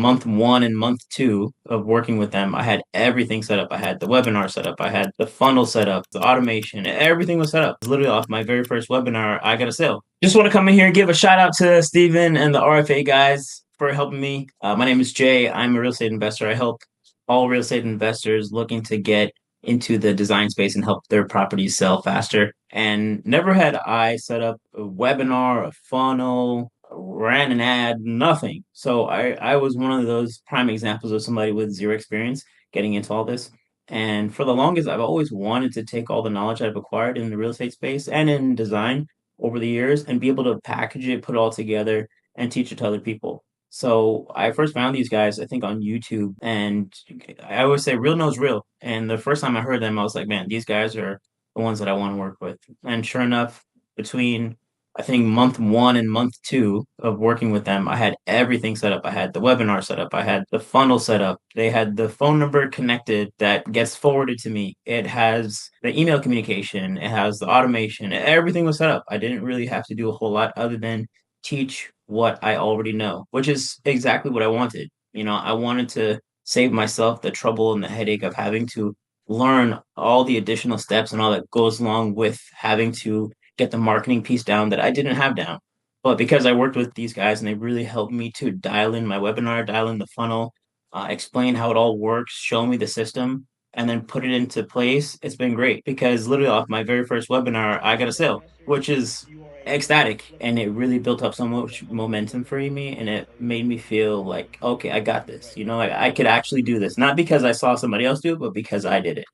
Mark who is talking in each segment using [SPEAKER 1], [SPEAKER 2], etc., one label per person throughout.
[SPEAKER 1] month one and month two of working with them, I had everything set up. I had the webinar set up. I had the funnel set up, the automation, everything was set up. Literally off my very first webinar, I got a sale. Just want to come in here and give a shout out to Steven and the RFA guys for helping me. My name is Jay. I'm a real estate investor. I help all real estate investors looking to get into the design space and help their properties sell faster. And never had I set up a webinar, a funnel, ran an ad, nothing. So I was one of those prime examples of somebody with zero experience getting into all this. And for the longest, I've always wanted to take all the knowledge I've acquired in the real estate space and in design over the years and be able to package it, put it all together, and teach it to other people. So I first found these guys, I think, on YouTube, and I always say real knows real. And the first time I heard them, I was like, man, these guys are the ones that I want to work with. And sure enough, between I think month one and month two of working with them, I had everything set up. I had the webinar set up. I had the funnel set up. They had the phone number connected that gets forwarded to me. It has the email communication. It has the automation. Everything was set up. I didn't really have to do a whole lot other than teach what I already know, which is exactly what I wanted. I wanted to save myself the trouble and the headache of having to learn all the additional steps and all that goes along with having to get the marketing piece down that I didn't have down. But because I worked with these guys and they really helped me to dial in my webinar, dial in the funnel, explain how it all works, show me the system, and then put it into place, it's been great because literally off my very first webinar, I got a sale, which is ecstatic. And it really built up so much momentum for me. And it made me feel like, okay, I got this. Like I could actually do this, not because I saw somebody else do it, but because I did it.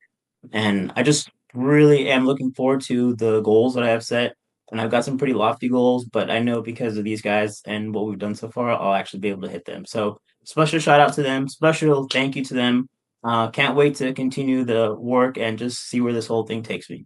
[SPEAKER 1] And I just really am looking forward to the goals that I have set. And I've got some pretty lofty goals, but I know because of these guys and what we've done so far, I'll actually be able to hit them. So special shout out to them, special thank you to them. Can't wait to continue the work and just see where this whole thing takes me.